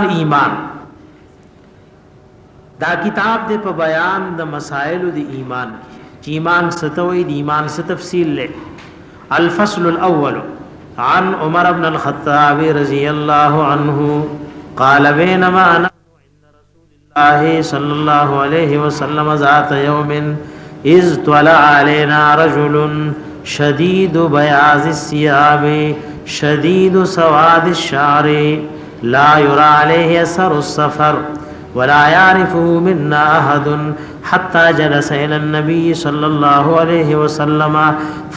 الایمان دا کتاب دے په بیان د مسائل د ایمان کی ایمان ستوي د ایمان ست تفصیل لے. الفصل الاول عن عمر بن الخطاب رضی اللہ عنہ قال بينما انا عند رسول الله صلى الله عليه وسلم ذات يوم اذ طلع علينا رجل شديد بياض الثياب شديد سواد الشعر لا يرى عليه اثر السفر ولا يعرفه منا احد حتى جلس الى النبي صلى الله عليه وسلم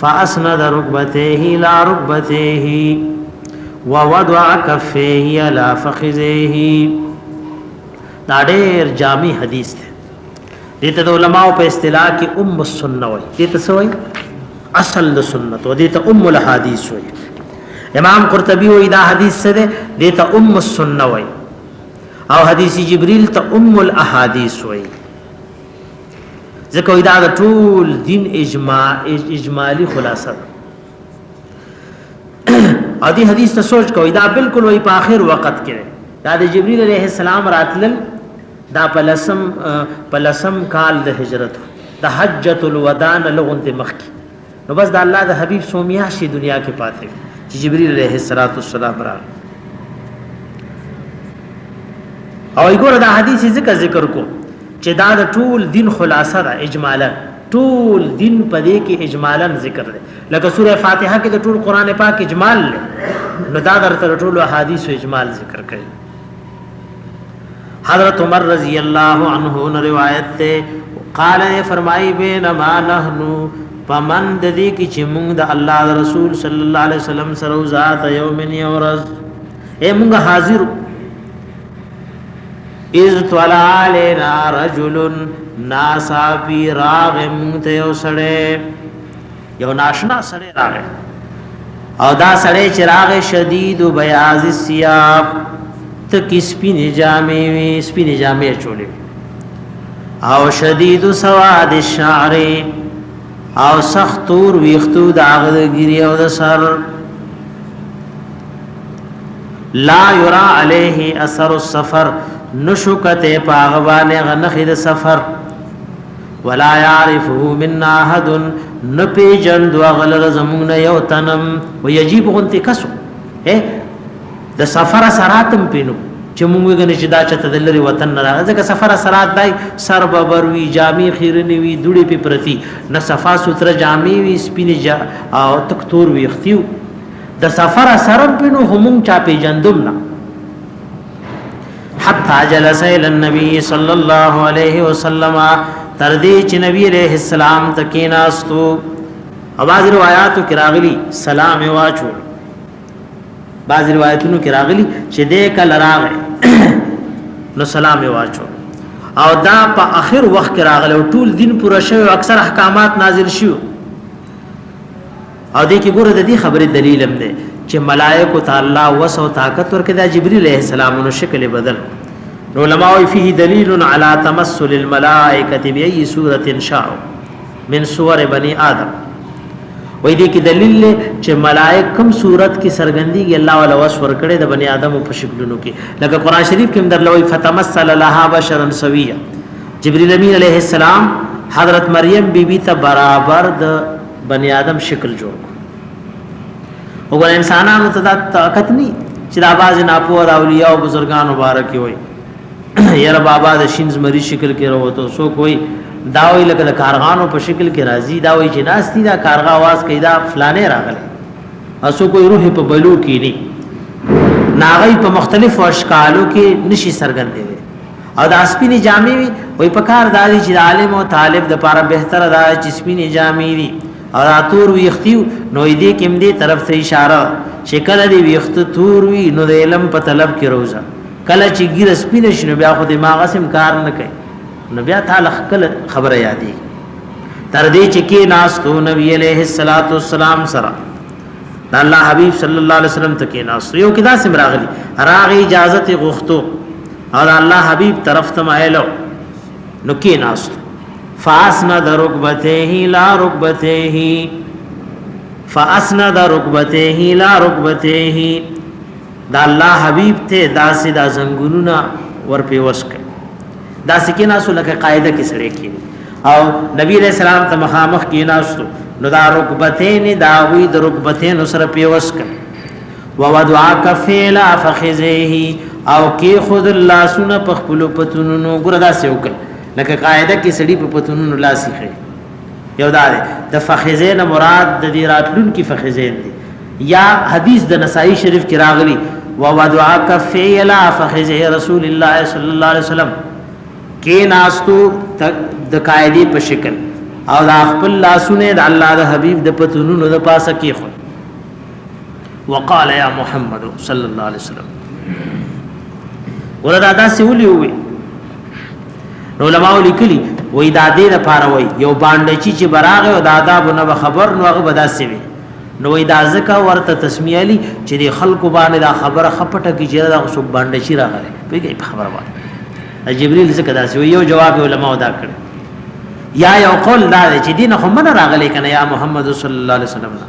فاسند ركبتيه الى ركبتيه ووضع كفيه على فخذيه. دا ډېر جامع حدیث دی. دته د علماء په اصطلاح کې ام السنه وایي. دته څه وایي؟ اصل د سنت او دته ام الحدیث وایي. امام قرطبی وایي دا حدیث څه دی؟ دته ام السنه وایي او حدیث جبريل ته ام الاحاديث وایي. ځکه دا ټول دین اجمالی خلاصه او دی حدیث ته سوچ کوي دا بالکل وایي په اخر وخت کې دا د جبريل عليه السلام راتلل دا په لسم کال د هجرت د حجۃ الوداع لغون ته مخکي نو بس د الله د حبيب سومیا شي دنیا کې پاتې چې جبريل عليه السلام را او ایګور دا حدیث ذکر کو چې دا د ټول دین خلاصه ده اجمالا ټول دین په دې کې اجمالا ذکر ده لکه سوره فاتحه کې د ټول قران پاک اجمال له نو دا درته ټول احادیث او اجمال ذکر کړي. حضرت عمر رضی اللہ عنہ نے روایت تے قال فرمائی بینما نحنو پمند دی کی چمون د اللہ رسول صلی اللہ علیہ وسلم سره ذات یوم یورز اے مونږ حاضر اذ طلع علينا رجل ناسا فی راغ مونته سړی یو ناشنا سړی راغ او دا سړی چې راغ شدید بیاض الثياب تک سپینی جامې چولې او شدید سواد الشعر او سختور ویختو داغ د ګری او د سر لا یرا علیه اثر السفر نشکته پاغوانه غنخ د سفر ولا يعرفه منا احد نپی جند وغلر زمون یو تنم ويجيب غنت کسو د سفر سراتم پینو چې مونږ غنی چې دا چته دلري وطن نه راځي ځکه سفر سرات دای سر ببر وی جامع خیرنی وی دوړي په پرتی نه صفا سوتره جامع وی سپینه او تکتور وی اختیو د سفر سرم پینو هم چا په جندم نه حتا جلس الى النبي صلى الله عليه وسلم تر دې چې نبی عليه السلام تکیناستو. اواز روایتو کې راغلي سلام واچو بعض روایتونو کې راغلي چې دې کله راغی نو سلام واچو او دا په اخر وخت کې راغلی او ټول دین پوره شوی اکثر احکامات نازل شو او دې کې ګوره د دې خبرې دلیل هم دی چې ملائکه تعالی وسو طاقت ورکړي د جبرئیل علیہ السلام نو شکل بدل نو علماء فيه دلیل علی تمثل الملائکه بأي سورة شاء من سور بني آدم وې دې کې دلیل چې ملائک کوم صورت کې سرګندېږي الله ولا وسور کړي د بني آدم په شکلونو کې لکه قران شریف کې درلوي فتمثل لها بشرا سويا جبريل امين عليه السلام حضرت مریم بیبي ته برابر د بني آدم شکل جوړ وګور انسانانو ته طاقت نه چې د आवाज ناپو او اولیاء او بزرګان مبارک وي یره بابا د شینز مری شکل کې وروته سو کوئی داوی لکه د کارغانو په شکل کې راځي داوی چې ناستی دا کارغا आवाज کوي دا فلانه راغله اسو کوئی روح په بلو کې نه ناغي په مختلفو اشکالو کې نشي سرګندې او د اسپینی جامې وي په کار دادی چې عالم او طالب د لپاره بهتره دا چې سپینی جامې دي او اتور ویختیو نو دې کوم دې طرف ته اشاره شکل دې ویخت تور وی نو د علم په طلب کې روزه کله چې ګیر سپینه شنو بیا خو دماغ سم کار نه کوي نو بیا تعالی خبره یادې تر دې چې کې ناس تو نبی عليه الصلاه والسلام سره د الله حبيب صلی الله علیه وسلم ته کې ناس یو کې دا سم راغلی راغی اجازه غوښتو او الله حبيب طرف ته مایلو نو کې ناس فاسند ركبته لا ركبته فاسند ركبته لا ركبته دا الله حبیب ته داسې دا زنګونونه ور پیوس کړ داسې کې ناسو لکه قاعده کې سره کې او نبی رسول الله ته مخامخ کې ناسو نو دا رکبتین دا وی د رکبتین سره پیوس کړ ووضع کفیلا فخذه او کې خود الله سن په خپل پتونونو ګردا سیو کړ لکه قاعده کې سړی په پتونونو لاسي خړي یو دا د فخذین مراد د دې راتلون کې فخذین دي یا حدیث د نسائی شریف کې راغلی ووضع کفیلا فخذه رسول الله صلی الله علیه وسلم کې ناستو د قاعده په شکل او د خپل لاسونه د الله د حبیب د پتونونو د پاسه کې خو وقال يا محمد صلى الله عليه وسلم وردا دا سیولی وي علماء لیکلي وې دا دې لپاره وي یو باندې چې براغه او دادا بنه خبر نو هغه بداسي وي نو وې دا ځکه ورته تسمیه لي چې د خلکو باندې دا خبره خپټه کې چې دا سو باندې شي راغله پیږي خبره وایي جبريل څخه دا سوي یو جواب علماء دا کړ یا یو قول دا چې دین خو من راغله کنه یا محمد صلی الله علیه وسلم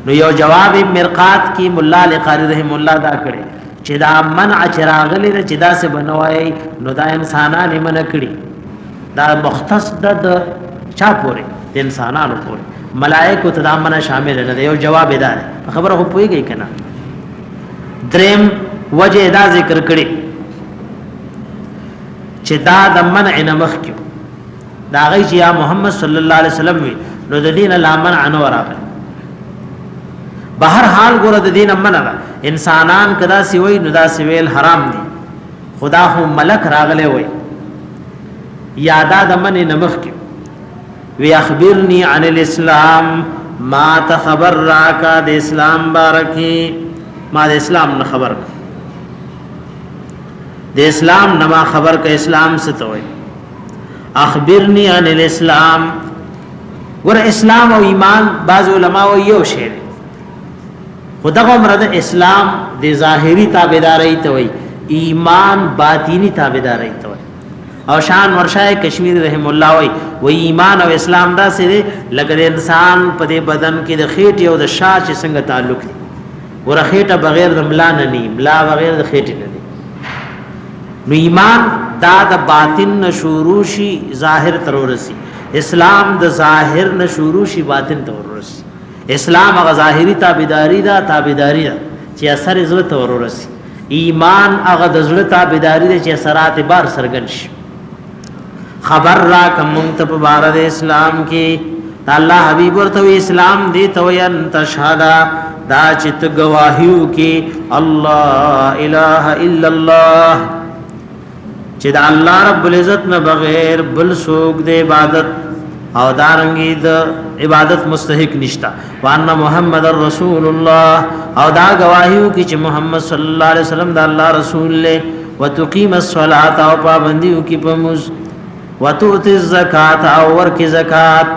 نو یو جواب مرقات کی مولا لقاری رحم الله دا کړي چې دا منع چراغلی چې دا څه بنوي نو دا انسانانه من کړي دا مختص د چا پورې د انسانانو پورې ملائکه ته دا منع شامل نه دی یو جواب دا خبره خو پويږي کنه دریم وجه دا ذکر کړي چې دا د منع نه مخکې دا غي چې یا محمد صلی الله علیه وسلم نو د دین لا منع نه وراغله بهر حال ګوره د دین منع انسانان کدا سی وای نو دا سی ویل حرام دي خدا هو ملک راغله وای یادا د من نمخ کی وی اخبرنی عن الاسلام ما تخبر راکا د اسلام بارکی ما د اسلام نه خبر د اسلام نما خبر کا اسلام ستوي اخبرنی عن الاسلام ور اسلام او ایمان بعض علماء یو شی خدغه مراد اسلام د ظاهری تابعداري ته وي ایمان باطینی تابعداري ته وي او شان ورشای کشمیر رحم الله وي ایمان او اسلام دا سره لګر انسان په دې بدن کې د خېټې او د شاش څنګه تعلق دي ورخېټه بغیر د ملا نه ني ملا بغیر د خېټې نه ني نو ایمان دا د باطن نشورو شي ظاهر ترورسي اسلام د ظاهر نشورو شي باطن ترورسي اسلام هغه ظاهری تابعداري دا چې اثر زړه ته ورورسي ایمان هغه د زړه تابعداري دا چې اثرات بار سرګن شي خبر را کوم ته په بار د اسلام کې الله حبيب ورته اسلام دی ته ان تشهدا دا چې ته گواهیو کې الله اله الا الله چې دا الله رب العزت نه بغیر بل څوک د عبادت او دارنګي د عبادت مستحق نشتا وان محمد رسول الله او دا گواهیو کی چې محمد صلی الله علیه وسلم دا الله رسول له وتقیم الصلاه او پابندیو کی پموز وتؤتي الزکات او ورکی زکات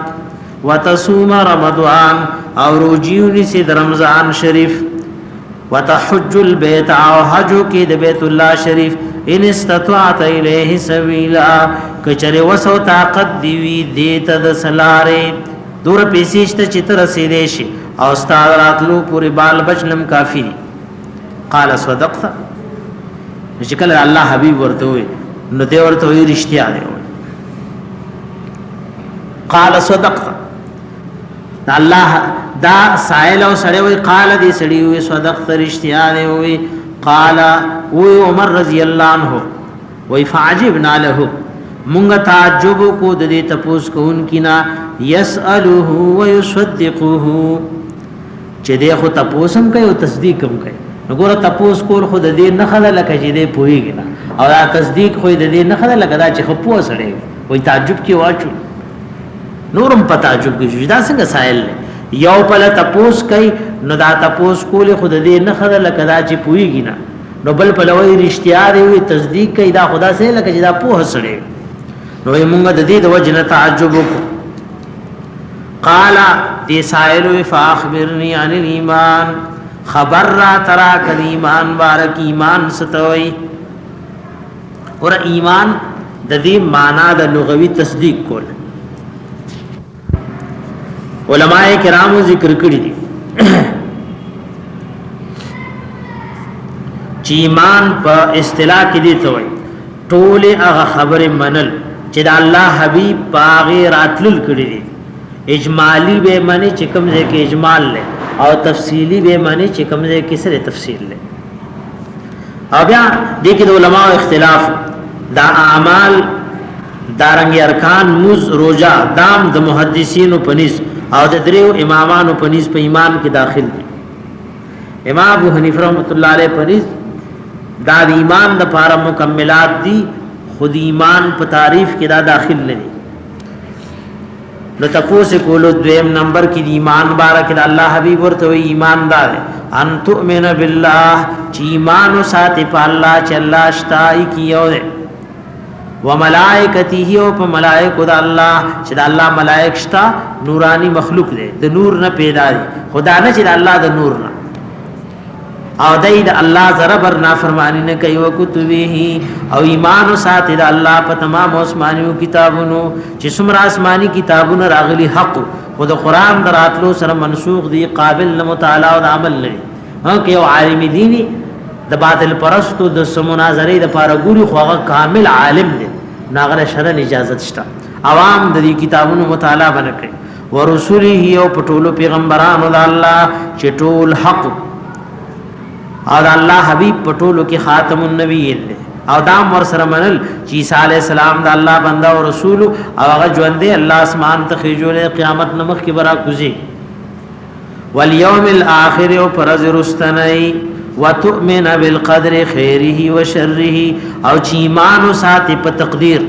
وتصوم رمضان او روجیو نسی رمضان شریف وتحج البيت او حج کی د بیت الله شریف ان استطاعت الیه سبیلا کچره وسو طاقت دیوی دیت د سلاره دور پیسېشته چې تر رسیدې شي او استاد راتلو پوری بال بچنم کافی قال صدقت چې کله الله حبیب ورته وي نو دې ورته وي رښتیا دی قال صدقت الله دا سائل او سړی وي قال دې سړی وي صدقت رښتیا دی وي قال وی عمر رضی الله عنه وی فعجبنا له مونږ تعجب کو د دې تپوس کون کینا يسأله ويصدقه چې دې خو تپوسم کوي او تصدیق هم کوي وګوره تپوس کول خو د دې نه خله لکه چې دې پويږي نه او دا تصدیق خو د دې نه خله لکه دا چې خو پوسړي وي تعجب کې واچو نورم پتا تعجب کې دا څنګه سائل یو پله تپوس کوي نو دا تپوس کول خو د دې نه خله لکه دا چې پويږي نه نو بل پله وي رښتیا دی تصدیق کوي دا خدا سره لکه چې دا پوه سړي نو موږ د دې د وجنه تعجب وکړو قال دې سائل فاخبرني عن الايمان خبر را ترا ک ایمان بارک ایمان ستوي اور ایمان د دې معنا د لغوي تصدیق کول علماء کرامو ذکر کړی دي چې ایمان په اصطلاح کې دي ته وایي ټول هغه خبره منل چې د الله حبيب باغ راتلل کړی دي اجمالی به معنی چې کوم ځای کې اجمال لې او تفصیلی به معنی چې کوم ځای کې سره تفصیل لې او بیا دې کې د علماء اختلاف دا اعمال دارنګ ارکان موز روزه دام د محدثینو پنځ او د دریو امامانو پنځ په ایمان کې داخل دي امام ابو حنیفه رحمۃ اللہ علیہ پنځ دا د ایمان د لپاره مکملات دي خود ایمان په تعریف کې دا داخل نه دي نو تاسو کولو دویم نمبر کې ایمان بارک د الله حبیب ورته ایماندار ان تؤمن بالله چې ایمان ساتي په الله چې الله شتای کیو وملائکته او په ملائکه د الله چې د الله ملائک شتا نورانی مخلوق دي د نور نه پیدا دي خدا نه چې د الله د نور نه او دای د الله زره بر نافرمانی نه کوي او کتبه او ایمان ساتي د الله په تمام آسمانیو کتابونو چې څومره آسمانی کتابونه راغلي حق خو د قران دراتلو سره منسوخ دي قابل لمطالعه او عمل لري ها کې او عالم دیني د باطل پرستو د سمناظرې د پاره ګوري خو هغه کامل عالم دی ناغره شرع اجازه شته عوام د دې کتابونو مطالعه وکړي ورسوله او پټولو پیغمبرانو د الله چې ټول حق او الله حبیب پټولو کې خاتم النبیین او دام ور سره منل چې عیسی علی السلام د الله بنده او رسول او هغه ژوند دی الله اسمان ته خېجول قیامت نمخ کې برا کوزي والیوم الاخر او فرز رستنی وتؤمن بالقدر خیره وشره او چې ایمان ساتي په تقدیر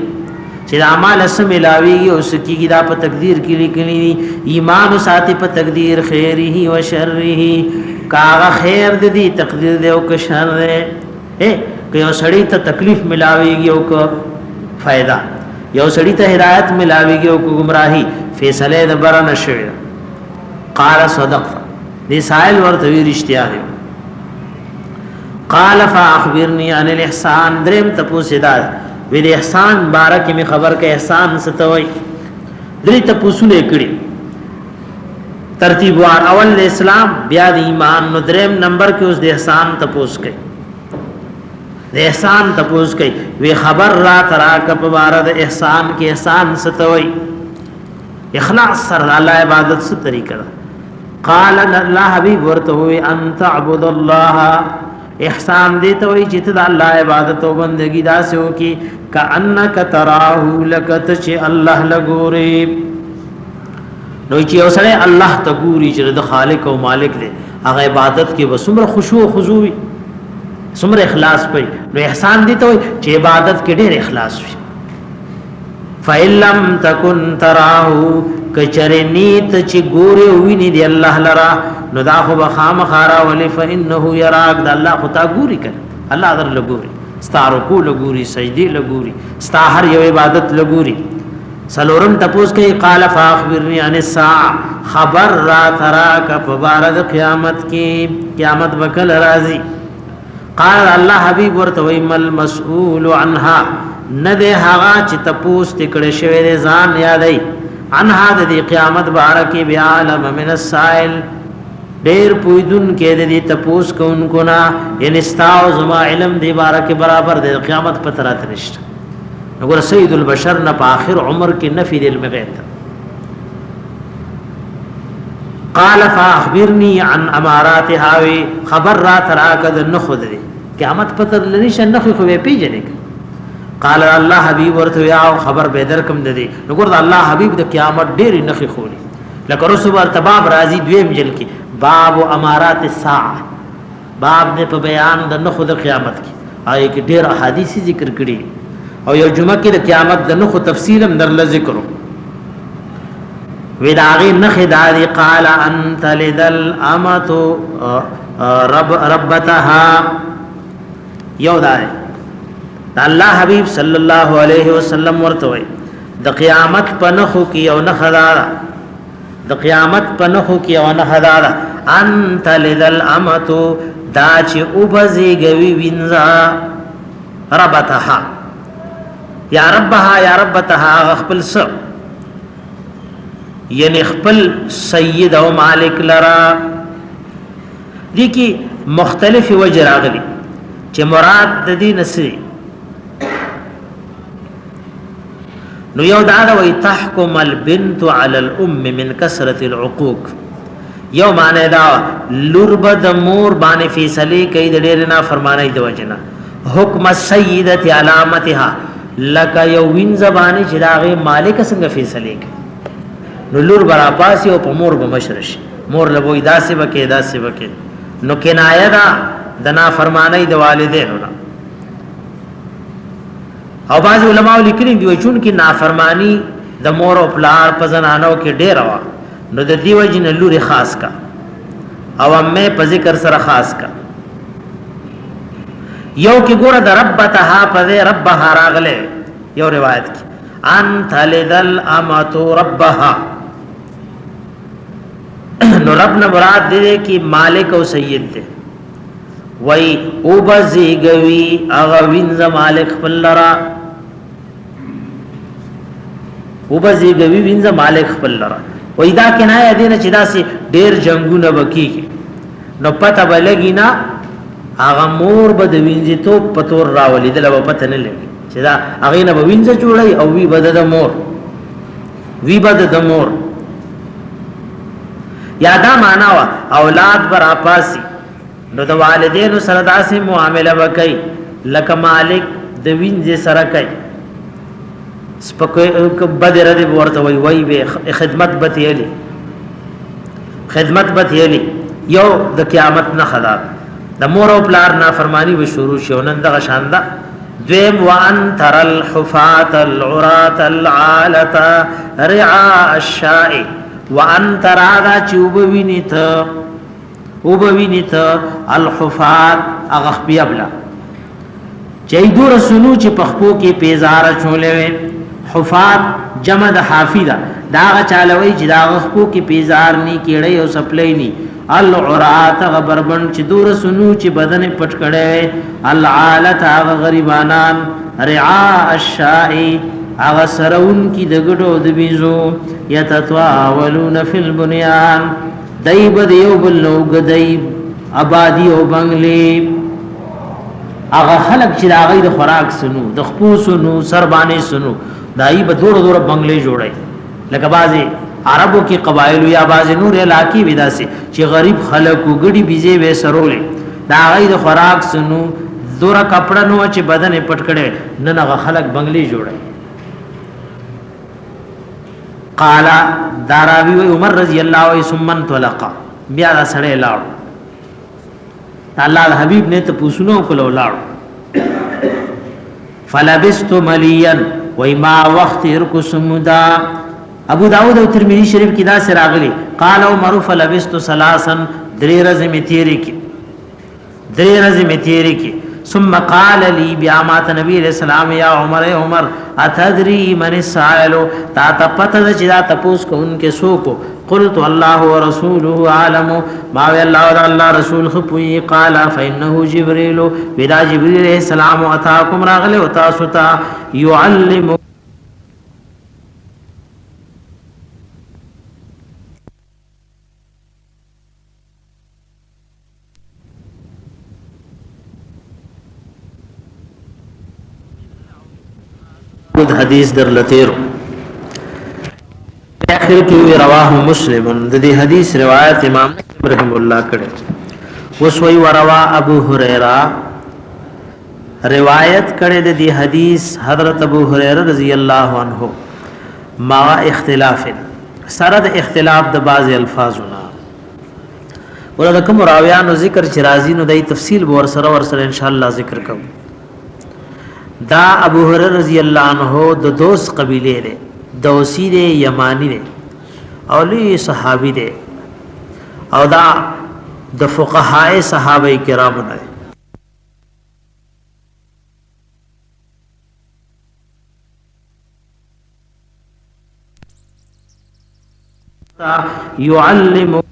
چې اعمال سم ملاويږي او سکیږي دا په تقدیر کې لیکلي ایمان ساتي په تقدیر خیره وشره کاغه خیر دې تقدیر دې او که شر دې که یو سړی ته تکلیف ملاويږي او که فائدہ یو سړی ته هدایت ملاويږي او که گمراهي فیصله د بر نشوي قال صدق دې سائل ورته وی رښتیا دی قال فاخبرني عن الاحسان درم تپوسه دا وی د احسان بارک می خبر کې احسان ستوي درې تپوسونه کړی ترتیب وار اول اسلام بیا د ایمان نو دریم نمبر کې اوس د احسان تپوس کوي د احسان تپوس کوي وی خبر را تراک په بار د احسان کې احسان ستوي اخلاص سره الله عبادت څه طریقه قال الله حبيب ورته وی ان تعبد الله احسان دې ته وی چې د الله عبادت او بندگی داسې وکي کأنک تراه لکت چې الله لګوري نو چې اوسره الله ته ګوري چې د خالق او مالک دی هغه عبادت کې وسمره خشوع او خضوع سمره اخلاص پي نو احسان دي ته چې عبادت کې ډېر اخلاص وي فإلم تکن تراه کچرنیت چې ګوري ویني دی الله لرا نو دا خو بخام خارا ولي فإنه يراك د الله خو تا ګوري کړ الله در لګوري ستارکو لګوري سجدي لګوري ستا هر یو عبادت لګوري سلورم تپوس کوي قال فاخبرني عن الساعه خبر را تراک فبارد قیامت کی قیامت وکل راضی قال الله حبیب ورته ویمل مسئول عنها ندی هغه چې تپوس تکړه شوی دی ځان یادای عنها د قیامت بارکی بیا علم من السائل ډیر پویدون کې د تپوس کوونکو نا ان استاو زما علم دی بارکه برابر د قیامت په ترات نشته وګور سید البشر نه په اخر عمر کې نفي د علم غیب قال فاخبرني عن اماراتها خبر را تراک د نخود دي قیامت پتر لنی شنخ خو به پیژنې قال الله حبيب ورته یا خبر به درکم دي وګور الله حبيب د قیامت ډېر نخي خولي لکه رسول ارتباب راضي دویم جل کې باب امارات الساعه باب دې په بیان د نخود قیامت کې آی کې ډېر احادیث ذکر کړي او یو جمعه کې د قیامت د نخو تفصیل هم در ذکرو وداغي نخداري قال انت لدل امت ربتها یو دای الله حبیب صلی الله علیه وسلم ورته وي د قیامت پنخو کې او نخدارا د قیامت پنخو کې او نخدارا انت لدل امت دا چې وبزيږي وینځا ربتها یا ربها یا ربتها خپل سر یعنی خپل سید او مالک لرا دي کی مختلف وجه راغلي چې مراد د دې نسي نو یو دا وی تحکم البنت علی الام من کثرة العقوق یو معنی دا لور بد مور باندې فیصله کوي د ډیر نه فرمانه دی وجنا حکم السیدۃ علامتها لک یو وین زبانی چې داغه مالک څنګه فیصله کوي نو لور برا پاس او په مور به مشرش مور له وې داسې وکي نو کنایه دا د نا فرمانه دی والدینو او بعض علماء لیکلي دی چون کې نافرمانی د مور او پلار په زنانو کې ډیر وا نو د دیو جن لوري خاص کا او امه په ذکر سره خاص کا یو کې ګوره د ربتها په ربها راغله یو روایت کې انت لذل امت ربها نو رب نه مراد دې کې مالک او سید دی وای او بزیګوي هغه وینځ مالک خپلرا او بزیګوي وینځ مالک خپلرا وای دا کنایه دې نه چې داسې ډېر جنگونه وکیږي نو پته بلګی نه هغه مور به د وینځ ته پتور راولي دله پته نه لګي چې دا هغه نه به وینځ جوړي او وی بد د مور وی بد د مور یادا معنا وا اولاد برا پاسي نو د والدینو سره داسې معامله وکي لکه مالک د وینځ سره کوي سپکه بدر دې ورته وای به خدمت بتیلی یو د قیامت نه خلاف د مور او پلار نافرمانی و شروع شو نن دغه شاندا دویم وان تر الحفات العرات العالة رعاء الشاء وان تر هذا چوبوینیت الحفات اغخبیبلا چیدو رسولو چی پخپو کی پیزار چولوی حفات جمع د حافظه داغه چالوي چې داغه خو کې پیزار ني کېړې او سپلې ني العرات غبربن چې دور سنو چې بدن پټ کړي العالت هغه غریبانان رعاء الشاء هغه سرون کې دګړو د بيزو يتطاولون في البنيان دایب دیو بل نو غدای آبادی او بنگلې هغه خلق چې هغه د خوراک سنو د خپو سنو سربانه سنو دای به دور بنگلې جوړای لکه بازي عربو کې قبایل یا باز نور علاقې وداسي چې غریب خلک وګړي بيزي به سرولې دا غي د خوراک سنو زوره کپڑا نو چې بدن پټ کړي نن هغه خلک بنگلې جوړي قال داراوی عمر رضی الله عنه ثم طلق بیا دا سړی لاړ الله حبیب نے ته پوښتنه کولو لاړ فلبست مليا وما وقت ارکو سمدا ابو داود او ترمذی شریف کی دا سره راغلی قال عمر فلبست ثلاثا دريرز میتیری کی ثم قال لي بیامات نبی علیہ السلام یا عمر اتدری من السائل تا تپتد چدا تپوس کو ان کے سو کو قلت الله ورسوله عالم ما الله اور الله رسول خپوی قال فانه جبريل بدا جبريل علیہ السلام اتاکم راغله او تاسو ته يعلم حدیث در لتیرو اخر کی رواه مسلم د دې حدیث روایت امام رحم الله کړه وسوي وروا ابو هريره روایت کړه د دې حدیث حضرت ابو هريره رضی الله عنه ما اختلاف سره د اختلاف د بعض الفاظونه ولدا کوم راویانو ذکر چې راځي نو د تفصیل ور سره ان شاء الله ذکر کوم دا ابو هريره رضی الله عنه د دوس قبیله ده دوسی ده یمانی ده اولی صحابی ده او دا د فقهاء صحابه کرام نه يعلم